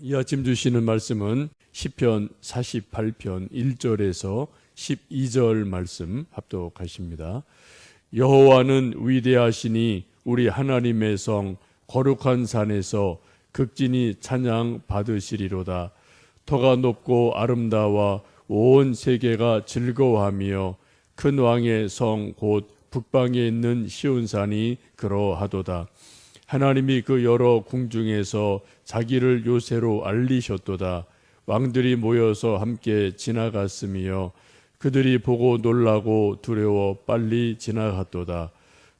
이 아침 주시는 말씀은 시편 48편 1절에서 12절 말씀 합독하십니다. 여호와는 위대하시니 우리 하나님의 성 거룩한 산에서 극진히 찬양 받으시리로다. 터가 높고 아름다워 온 세계가 즐거워하며 큰 왕의 성 곧 북방에 있는 시온산이 그러하도다. 하나님이 그 여러 궁중에서 자기를 요새로 알리셨도다. 왕들이 모여서 함께 지나갔으며 그들이 보고 놀라고 두려워 빨리 지나갔도다.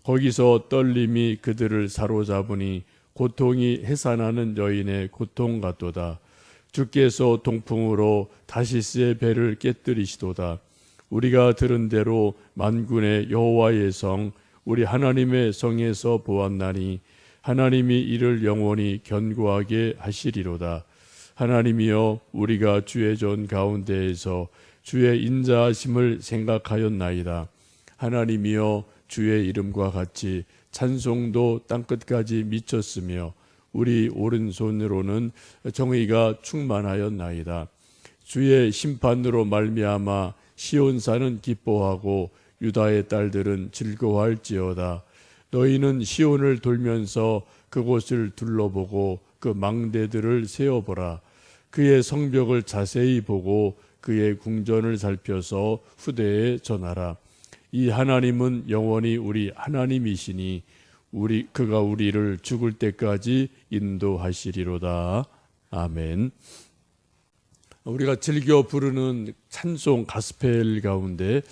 거기서 떨림이 그들을 사로잡으니 고통이 해산하는 여인의 고통 같도다. 주께서 동풍으로 다시스의 배를 깨뜨리시도다. 우리가 들은 대로 만군의 여호와의 성 우리 하나님의 성에서 보았나니 하나님이 이를 영원히 견고하게 하시리로다. 하나님이여 우리가 주의 전 가운데에서 주의 인자하심을 생각하였나이다. 하나님이여 주의 이름과 같이 찬송도 땅끝까지 미쳤으며 우리 오른손으로는 정의가 충만하였나이다. 주의 심판으로 말미암아 시온산은 기뻐하고 유다의 딸들은 즐거워할지어다. 너희는 시온을 돌면서 그곳을 둘러보고 그 망대들을 세어보라. 그의 성벽을 자세히 보고 그의 궁전을 살펴서 후대에 전하라. 이 하나님은 영원히 우리 하나님이시니 그가 우리를 죽을 때까지 인도하시리로다. 아멘. 우리가 즐겨 부르는 찬송 가스펠 가운데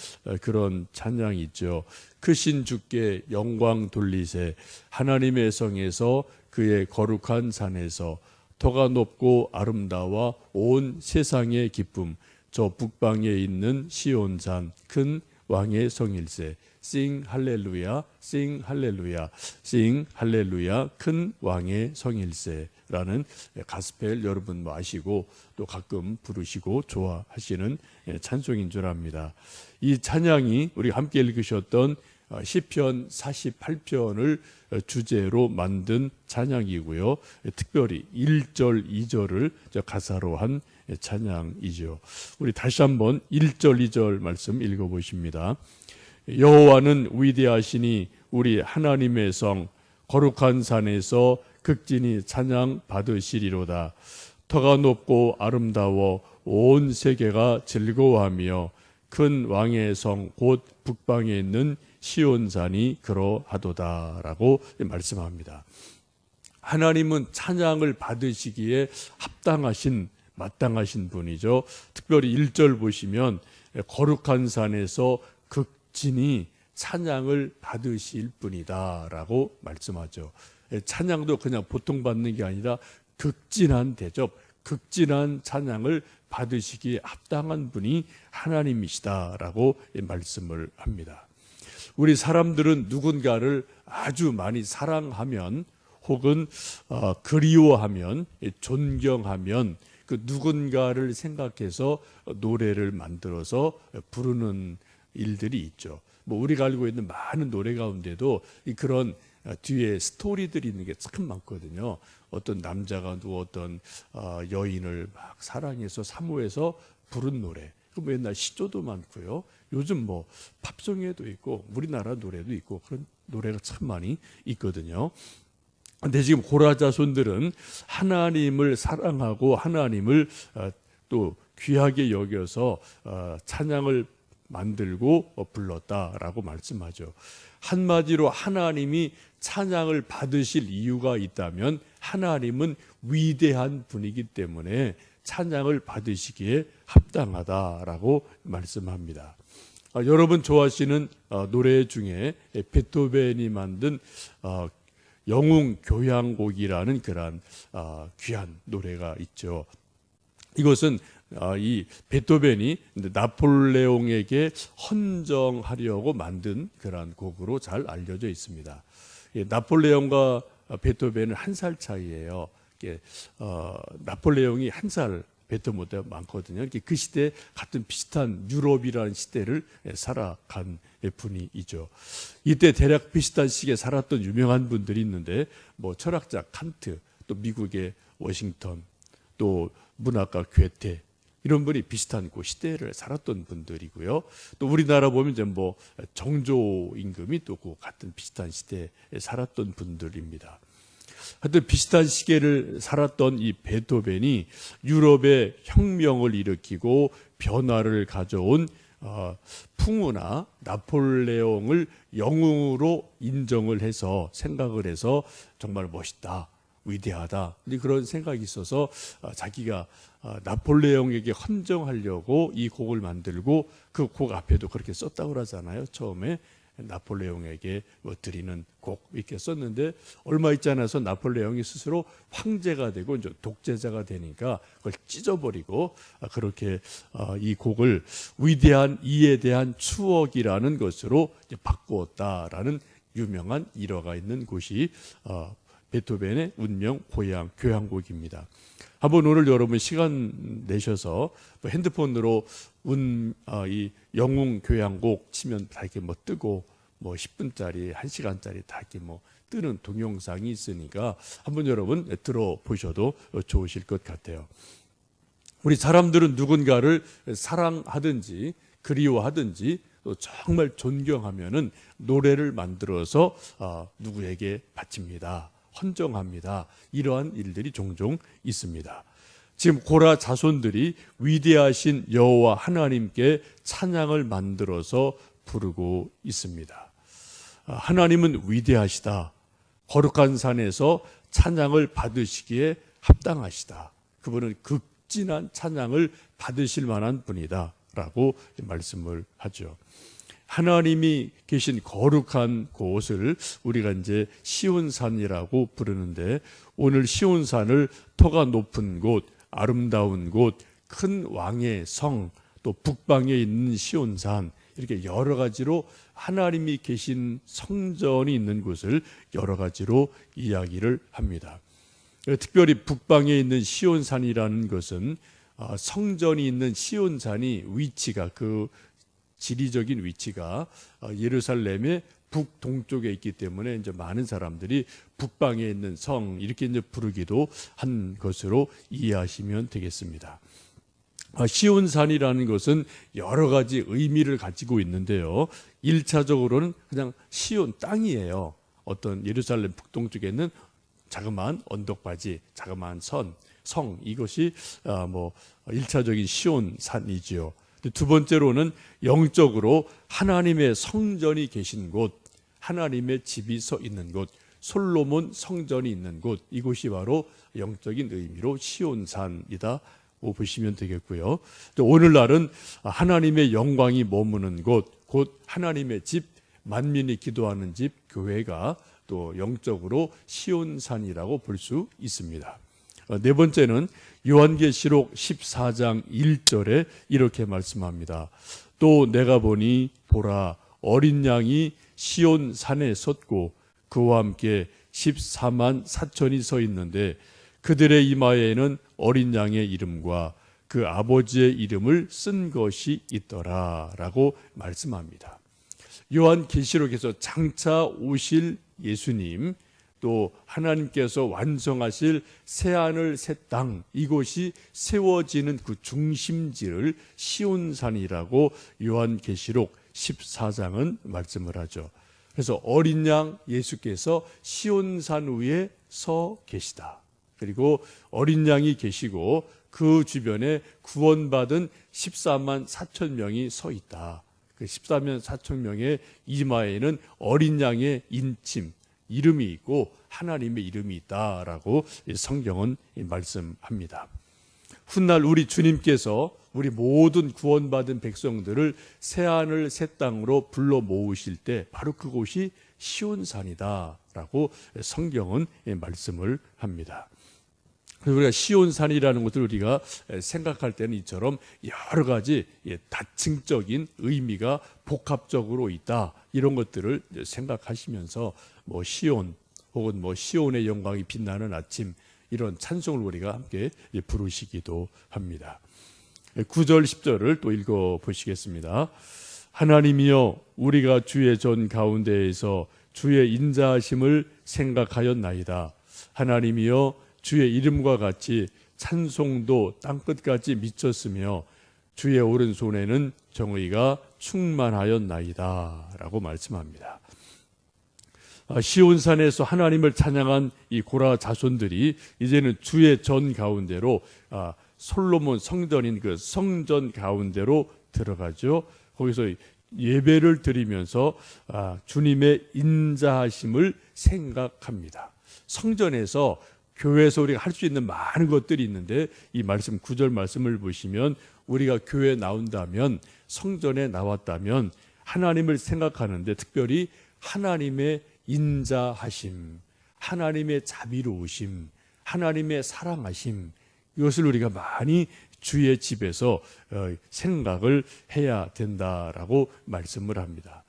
그런 찬양이 있죠. 크신 주께 영광 돌리세. 하나님의 성에서 그의 거룩한 산에서 터가 높고 아름다워 온 세상의 기쁨. 저 북방에 있는 시온산 큰 왕의 성일세. Sing 할렐루야, sing 할렐루야, sing 할렐루야, 큰 왕의 성일세라는 가스펠 여러분 아시고 또 가끔 부르시고 좋아하시는 찬송인 줄 압니다. 이 찬양이 우리 함께 읽으셨던 시편 48편을 주제로 만든 찬양이고요. 특별히 1절, 2절을 가사로 한 찬양이죠. 우리 다시 한번 1절, 2절 말씀 읽어보십니다. 여호와는 위대하시니 우리 하나님의 성 거룩한 산에서 극진히 찬양 받으시리로다. 터가 높고 아름다워 온 세계가 즐거워하며 큰 왕의 성 곧 북방에 있는 시온산이 그러하도다라고 말씀합니다. 하나님은 찬양을 받으시기에 마땅하신 분이죠. 특별히 1절 보시면 거룩한 산에서 극진히 찬양을 받으실 분이다라고 말씀하죠. 찬양도 그냥 보통 받는 게 아니라 극진한 대접, 극진한 찬양을 받으시기에 합당한 분이 하나님이시다라고 말씀을 합니다. 우리 사람들은 누군가를 아주 많이 사랑하면 혹은 그리워하면 존경하면 그 누군가를 생각해서 노래를 만들어서 부르는 일들이 있죠. 우리가 알고 있는 많은 노래 가운데도 그런 뒤에 스토리들이 있는 게 참 많거든요. 어떤 남자가 어떤 여인을 막 사랑해서 사모해서 부른 노래. 옛날 시조도 많고요. 요즘 팝송에도 있고 우리나라 노래도 있고 그런 노래가 참 많이 있거든요. 근데 지금 고라 자손들은 하나님을 사랑하고 하나님을 또 귀하게 여겨서 찬양을 만들고 불렀다라고 말씀하죠. 한마디로 하나님이 찬양을 받으실 이유가 있다면 하나님은 위대한 분이기 때문에 찬양을 받으시기에 합당하다라고 말씀합니다. 여러분 좋아하시는 노래 중에 베토벤이 만든 영웅 교향곡이라는 그런 귀한 노래가 있죠. 이것은 이 베토벤이 나폴레옹에게 헌정하려고 만든 그런 곡으로 잘 알려져 있습니다. 나폴레옹과 베토벤은 한 살 차이예요. 나폴레옹이 한 살 베토벤보다 많거든요. 그 시대 같은 비슷한 유럽이라는 시대를 살아간 분이죠. 이때 대략 비슷한 시기에 살았던 유명한 분들이 있는데 철학자 칸트, 또 미국의 워싱턴, 또 문학가 괴테 이런 분이 비슷한 그 시대를 살았던 분들이고요. 또 우리나라 보면 이제 뭐 정조 임금이 또 그 같은 비슷한 시대에 살았던 분들입니다. 하여튼 비슷한 시기를 살았던 이 베토벤이 유럽의 혁명을 일으키고 변화를 가져온 풍우나 나폴레옹을 영웅으로 인정을 해서 생각을 해서 정말 멋있다, 위대하다 그런 생각이 있어서 자기가 나폴레옹에게 헌정하려고 이 곡을 만들고 그 곡 앞에도 그렇게 썼다고 그러잖아요. 처음에 나폴레옹에게 드리는 곡 이렇게 썼는데 얼마 있지 않아서 나폴레옹이 스스로 황제가 되고 이제 독재자가 되니까 그걸 찢어버리고 그렇게 이 곡을 위대한 이에 대한 추억이라는 것으로 이제 바꾸었다라는 유명한 일화가 있는 곳이 베토벤의 운명 고향 교향곡입니다. 한번 오늘 여러분 시간 내셔서 핸드폰으로 이 영웅 교향곡 치면 다 이렇게 뜨고 10분짜리, 1시간짜리 다 이렇게 뜨는 동영상이 있으니까 한번 여러분 들어보셔도 좋으실 것 같아요. 우리 사람들은 누군가를 사랑하든지 그리워하든지 또 정말 존경하면은 노래를 만들어서 누구에게 바칩니다. 헌정합니다. 이러한 일들이 종종 있습니다. 지금 고라 자손들이 위대하신 여호와 하나님께 찬양을 만들어서 부르고 있습니다. 하나님은 위대하시다. 거룩한 산에서 찬양을 받으시기에 합당하시다. 그분은 극진한 찬양을 받으실 만한 분이다 라고 말씀을 하죠. 하나님이 계신 거룩한 곳을 우리가 이제 시온산이라고 부르는데 오늘 시온산을 터가 높은 곳, 아름다운 곳, 큰 왕의 성, 또 북방에 있는 시온산 이렇게 여러 가지로 하나님이 계신 성전이 있는 곳을 여러 가지로 이야기를 합니다. 특별히 북방에 있는 시온산이라는 것은 성전이 있는 시온산이 위치가 지리적인 위치가 예루살렘의 북동쪽에 있기 때문에 이제 많은 사람들이 북방에 있는 성 이렇게 이제 부르기도 한 것으로 이해하시면 되겠습니다. 시온산이라는 것은 여러 가지 의미를 가지고 있는데요. 1차적으로는 그냥 시온 땅이에요. 어떤 예루살렘 북동쪽에 있는 자그마한 언덕바지, 자그마한 성 이것이 1차적인 시온산이지요. 두 번째로는 영적으로 하나님의 성전이 계신 곳, 하나님의 집이 서 있는 곳, 솔로몬 성전이 있는 곳, 이곳이 바로 영적인 의미로 시온산이다 보시면 되겠고요. 또 오늘날은 하나님의 영광이 머무는 곳, 곧 하나님의 집, 만민이 기도하는 집, 교회가 또 영적으로 시온산이라고 볼 수 있습니다. 네 번째는 요한계시록 14장 1절에 이렇게 말씀합니다. 또 내가 보니 보라 어린 양이 시온 산에 섰고 그와 함께 14만 4천이 서 있는데 그들의 이마에는 어린 양의 이름과 그 아버지의 이름을 쓴 것이 있더라 라고 말씀합니다. 요한계시록에서 장차 오실 예수님 또 하나님께서 완성하실 새하늘 새 땅 이곳이 세워지는 그 중심지를 시온산이라고 요한계시록 14장은 말씀을 하죠. 그래서 어린 양 예수께서 시온산 위에 서 계시다. 그리고 어린 양이 계시고 그 주변에 구원받은 14만 4천 명이 서 있다. 그 14만 4천 명의 이마에는 어린 양의 인침 이름이 있고 하나님의 이름이 있다라고 성경은 말씀합니다. 훗날 우리 주님께서 우리 모든 구원받은 백성들을 새하늘 새 땅으로 불러 모으실 때 바로 그곳이 시온산이다라고 성경은 말씀을 합니다. 우리가 시온산이라는 것을 우리가 생각할 때는 이처럼 여러 가지 다층적인 의미가 복합적으로 있다 이런 것들을 생각하시면서 시온 혹은 시온의 영광이 빛나는 아침 이런 찬송을 우리가 함께 부르시기도 합니다. 9절 10절을 또 읽어 보시겠습니다. 하나님이여 우리가 주의 전 가운데에서 주의 인자하심을 생각하였나이다. 하나님이여 주의 이름과 같이 찬송도 땅끝까지 미쳤으며 주의 오른손에는 정의가 충만하였나이다 라고 말씀합니다. 시온산에서 하나님을 찬양한 이 고라 자손들이 이제는 주의 전 가운데로 솔로몬 성전인 그 성전 가운데로 들어가죠. 거기서 예배를 드리면서 주님의 인자하심을 생각합니다. 성전에서 교회에서 우리가 할 수 있는 많은 것들이 있는데 이 말씀 9절 말씀을 보시면 우리가 교회에 나온다면 성전에 나왔다면 하나님을 생각하는데 특별히 하나님의 인자하심, 하나님의 자비로우심, 하나님의 사랑하심 이것을 우리가 많이 주의 집에서 생각을 해야 된다라고 말씀을 합니다.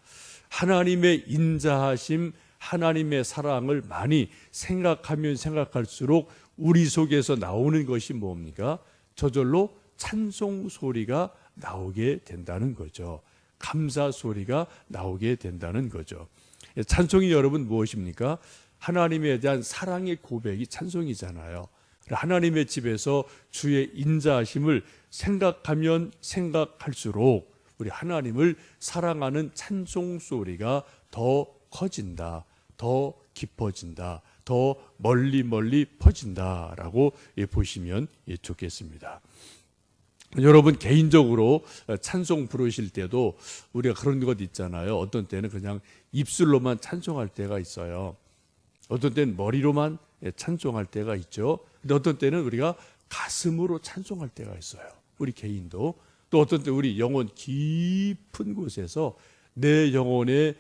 하나님의 인자하심, 하나님의 사랑을 많이 생각하면 생각할수록 우리 속에서 나오는 것이 뭡니까? 저절로 찬송 소리가 나오게 된다는 거죠. 감사 소리가 나오게 된다는 거죠. 찬송이 여러분 무엇입니까? 하나님에 대한 사랑의 고백이 찬송이잖아요. 하나님의 집에서 주의 인자하심을 생각하면 생각할수록 우리 하나님을 사랑하는 찬송 소리가 더 커진다, 더 깊어진다, 더 멀리 퍼진다라고 보시면 좋겠습니다. 여러분 개인적으로 찬송 부르실 때도 우리가 그런 것 있잖아요. 어떤 때는 그냥 입술로만 찬송할 때가 있어요. 어떤 때는 머리로만 찬송할 때가 있죠. 근데 어떤 때는 우리가 가슴으로 찬송할 때가 있어요. 우리 개인도. 또 어떤 때 우리 영혼 깊은 곳에서 내 영혼의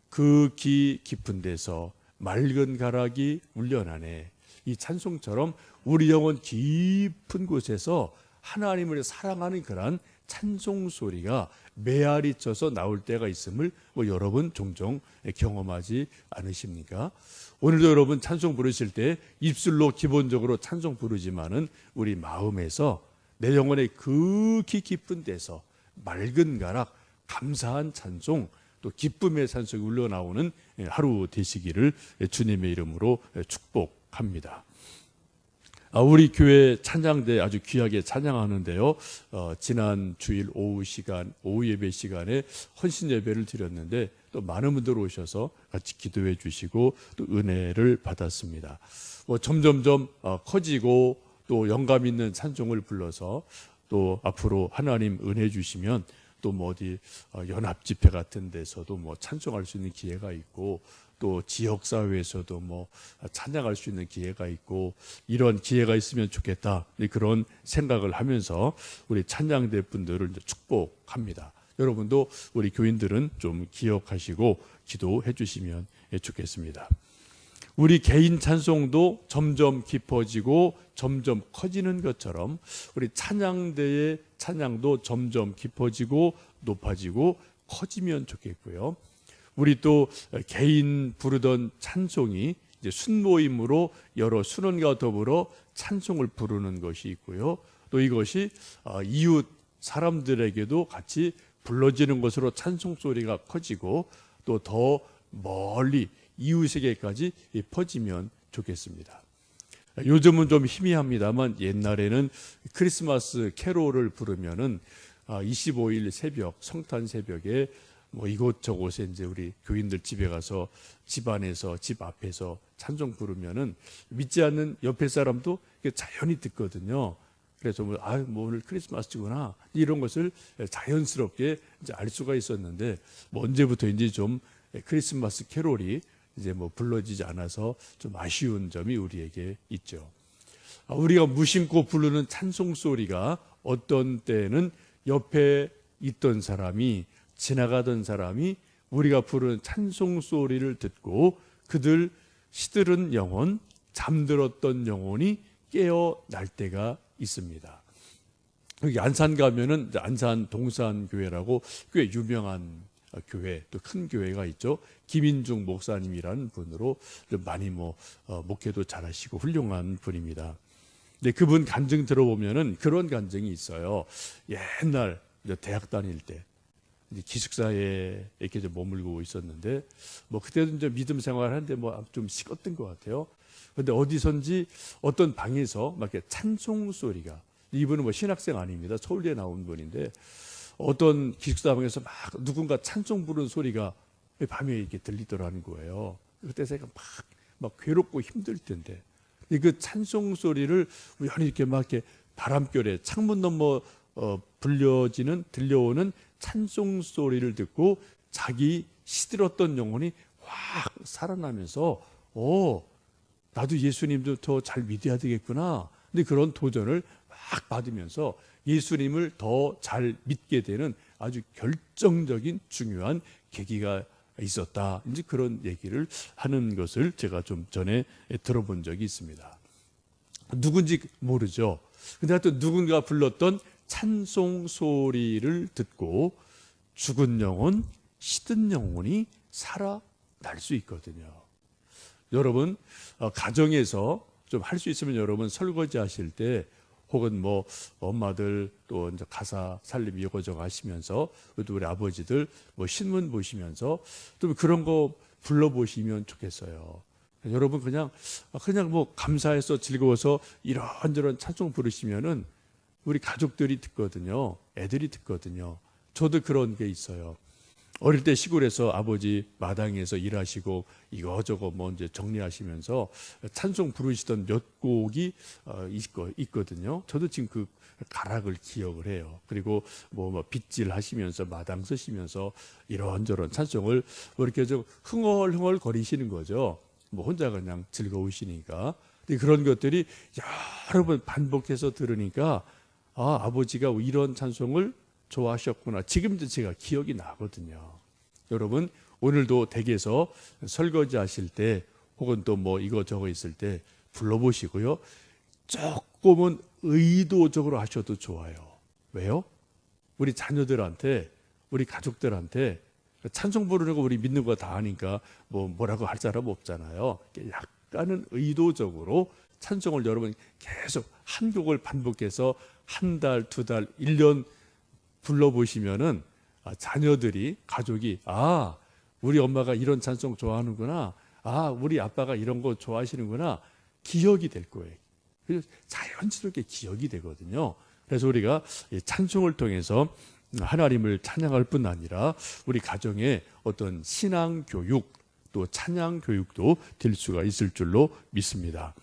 그 깊은 데서 맑은 가락이 울려나네. 이 찬송처럼 우리 영혼 깊은 곳에서 하나님을 사랑하는 그런 찬송 소리가 메아리 쳐서 나올 때가 있음을 여러분 종종 경험하지 않으십니까? 오늘도 여러분 찬송 부르실 때 입술로 기본적으로 찬송 부르지만은 우리 마음에서 내 영혼의 극히 깊은 데서 맑은 가락, 감사한 찬송, 또 기쁨의 찬송이 흘러나오는 하루 되시기를 주님의 이름으로 축복합니다. 우리 교회 찬양대 아주 귀하게 찬양하는데요. 지난 주일 오후 예배 시간에 헌신 예배를 드렸는데 또 많은 분들 오셔서 같이 기도해 주시고 또 은혜를 받았습니다. 점점점 커지고 또 영감 있는 찬송을 불러서 또 앞으로 하나님 은혜 주시면 또 어디 연합 집회 같은 데서도 찬송할 수 있는 기회가 있고 또 지역사회에서도 찬양할 수 있는 기회가 있고 이런 기회가 있으면 좋겠다 그런 생각을 하면서 우리 찬양대 분들을 축복합니다. 여러분도 우리 교인들은 좀 기억하시고 기도해 주시면 좋겠습니다. 우리 개인 찬송도 점점 깊어지고 점점 커지는 것처럼 우리 찬양대의 찬양도 점점 깊어지고 높아지고 커지면 좋겠고요. 우리 또 개인 부르던 찬송이 이제 순모임으로 여러 순원과 더불어 찬송을 부르는 것이 있고요. 또 이것이 이웃 사람들에게도 같이 불러지는 것으로 찬송 소리가 커지고 또 더 멀리 이웃에게까지 퍼지면 좋겠습니다. 요즘은 좀 희미합니다만 옛날에는 크리스마스 캐롤을 부르면은 25일 새벽 성탄 새벽에 이곳저곳에 이제 우리 교인들 집에 가서 집 안에서 집 앞에서 찬송 부르면은 믿지 않는 옆에 사람도 자연히 듣거든요. 그래서 오늘 크리스마스구나 이런 것을 자연스럽게 이제 알 수가 있었는데 언제부터인지 좀 크리스마스 캐롤이 이제 불러지지 않아서 좀 아쉬운 점이 우리에게 있죠. 우리가 무심코 부르는 찬송 소리가 어떤 때는 옆에 있던 사람이 지나가던 사람이 우리가 부르는 찬송 소리를 듣고 그들 시들은 영혼, 잠들었던 영혼이 깨어날 때가 있습니다. 여기 안산 가면은 안산 동산교회라고 꽤 유명한 교회, 또 큰 교회가 있죠. 김인중 목사님이라는 분으로 많이 목회도 잘하시고 훌륭한 분입니다. 근데 그분 간증 들어보면은 그런 간증이 있어요. 옛날 대학 다닐 때 기숙사에 이렇게 머물고 있었는데 그때도 이제 믿음 생활하는데 좀 식었던 것 같아요. 근데 어디선지 어떤 방에서 막 이렇게 찬송 소리가, 이분은 뭐 신학생 아닙니다. 서울대 나온 분인데 어떤 기숙사방에서 막 누군가 찬송 부르는 소리가 밤에 이렇게 들리더라는 거예요. 그때 제가 막 괴롭고 힘들 텐데 그 찬송 소리를 우연히 이렇게 막 이렇게 바람결에 창문 너머 들려오는 찬송 소리를 듣고 자기 시들었던 영혼이 확 살아나면서 나도 예수님도 더 잘 믿어야 되겠구나. 근데 그런 도전을 막 받으면서 예수님을 더 잘 믿게 되는 아주 결정적인 중요한 계기가 있었다. 이제 그런 얘기를 하는 것을 제가 좀 전에 들어본 적이 있습니다. 누군지 모르죠. 근데 하여튼 누군가 불렀던 찬송 소리를 듣고 죽은 영혼, 시든 영혼이 살아날 수 있거든요. 여러분 가정에서 좀 할 수 있으면 여러분 설거지 하실 때 혹은 뭐 엄마들 또 이제 가사 살림 이거저거 하시면서 또 우리 아버지들 뭐 신문 보시면서 좀 그런 거 불러보시면 좋겠어요. 여러분 그냥 뭐 감사해서 즐거워서 이런저런 찬송 부르시면은 우리 가족들이 듣거든요. 애들이 듣거든요. 저도 그런 게 있어요. 어릴 때 시골에서 아버지 마당에서 일하시고 이거저거 뭐 이제 정리하시면서 찬송 부르시던 몇 곡이 있거든요. 저도 지금 그 가락을 기억을 해요. 그리고 뭐 빗질 하시면서 마당 쓰시면서 이런저런 찬송을 뭐 이렇게 좀 흥얼흥얼 거리시는 거죠. 뭐 혼자 그냥 즐거우시니까. 근데 그런 것들이 여러 번 반복해서 들으니까 아버지가 이런 찬송을 좋아하셨구나. 지금도 제가 기억이 나거든요. 여러분 오늘도 댁에서 설거지 하실 때 혹은 또 뭐 이거저거 있을 때 불러보시고요. 조금은 의도적으로 하셔도 좋아요. 왜요? 우리 자녀들한테 우리 가족들한테 찬송 부르는 거 우리 믿는 거 다 아니까 뭐라고 할 사람 없잖아요. 약간은 의도적으로 찬송을 여러분 계속 한 곡을 반복해서 한 달, 두 달, 1년 불러보시면은 자녀들이 가족이 우리 엄마가 이런 찬송 좋아하는구나, 우리 아빠가 이런 거 좋아하시는구나 기억이 될 거예요. 그래서 자연스럽게 기억이 되거든요. 그래서 우리가 찬송을 통해서 하나님을 찬양할 뿐 아니라 우리 가정에 어떤 신앙 교육 또 찬양 교육도 될 수가 있을 줄로 믿습니다.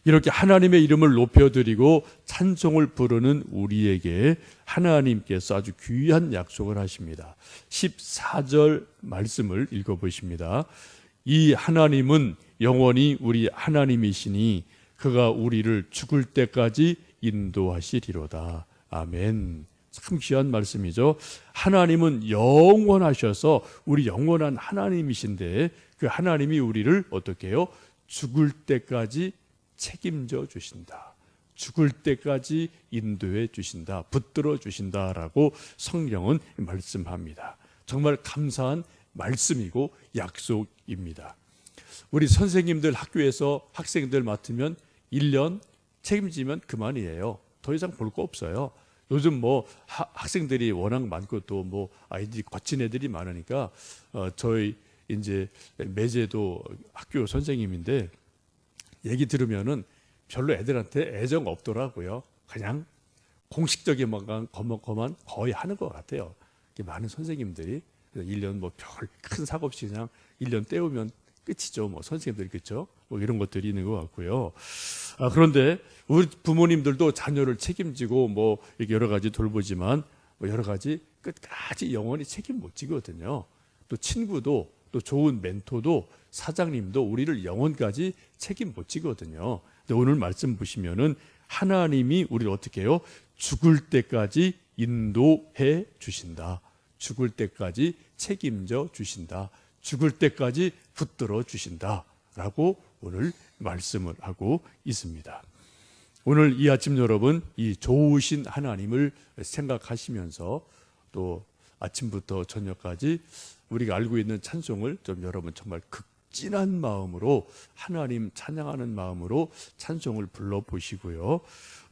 이렇게 하나님의 이름을 높여드리고 찬송을 부르는 우리에게 하나님께서 아주 귀한 약속을 하십니다. 14절 말씀을 읽어보십니다. 이 하나님은 영원히 우리 하나님이시니 그가 우리를 죽을 때까지 인도하시리로다. 아멘. 참 귀한 말씀이죠. 하나님은 영원하셔서 우리 영원한 하나님이신데 그 하나님이 우리를 어떻게 해요? 죽을 때까지 책임져 주신다. 죽을 때까지 인도해 주신다. 붙들어 주신다라고 성경은 말씀합니다. 정말 감사한 말씀이고 약속입니다. 우리 선생님들 학교에서 학생들 맡으면 1년 책임지면 그만이에요. 더 이상 볼 거 없어요. 요즘 뭐 학생들이 워낙 많고 또 뭐 아이들이 거친 애들이 많으니까 저희 이제 매제도 학교 선생님인데 얘기 들으면은 별로 애들한테 애정 없더라고요. 그냥 공식적인 것만 거의 하는 것 같아요. 많은 선생님들이 1년 뭐 별 큰 사고 없이 그냥 1년 때우면 끝이죠. 뭐 선생님들이 그렇죠. 뭐 이런 것들이 있는 것 같고요. 그런데 우리 부모님들도 자녀를 책임지고 뭐 이렇게 여러 가지 돌보지만 뭐 여러 가지 끝까지 영원히 책임 못 지거든요. 또 친구도 또 좋은 멘토도 사장님도 우리를 영원까지 책임 못 지거든요. 근데 오늘 말씀 보시면은 하나님이 우리를 어떻게 해요? 죽을 때까지 인도해 주신다. 죽을 때까지 책임져 주신다. 죽을 때까지 붙들어 주신다라고 오늘 말씀을 하고 있습니다. 오늘 이 아침 여러분 이 좋으신 하나님을 생각하시면서 또 아침부터 저녁까지 우리가 알고 있는 찬송을 좀 여러분 정말 극진한 마음으로 하나님 찬양하는 마음으로 찬송을 불러보시고요.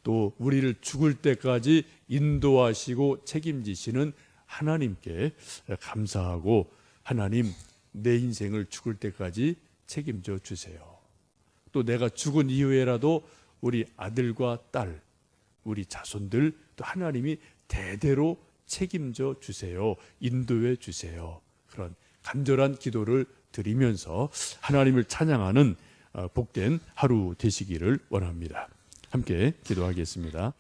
또 우리를 죽을 때까지 인도하시고 책임지시는 하나님께 감사하고 하나님 내 인생을 죽을 때까지 책임져 주세요. 또 내가 죽은 이후에라도 우리 아들과 딸, 우리 자손들 또 하나님이 대대로 책임져 주세요. 인도해 주세요. 그런 간절한 기도를 드리면서 하나님을 찬양하는 복된 하루 되시기를 원합니다. 함께 기도하겠습니다.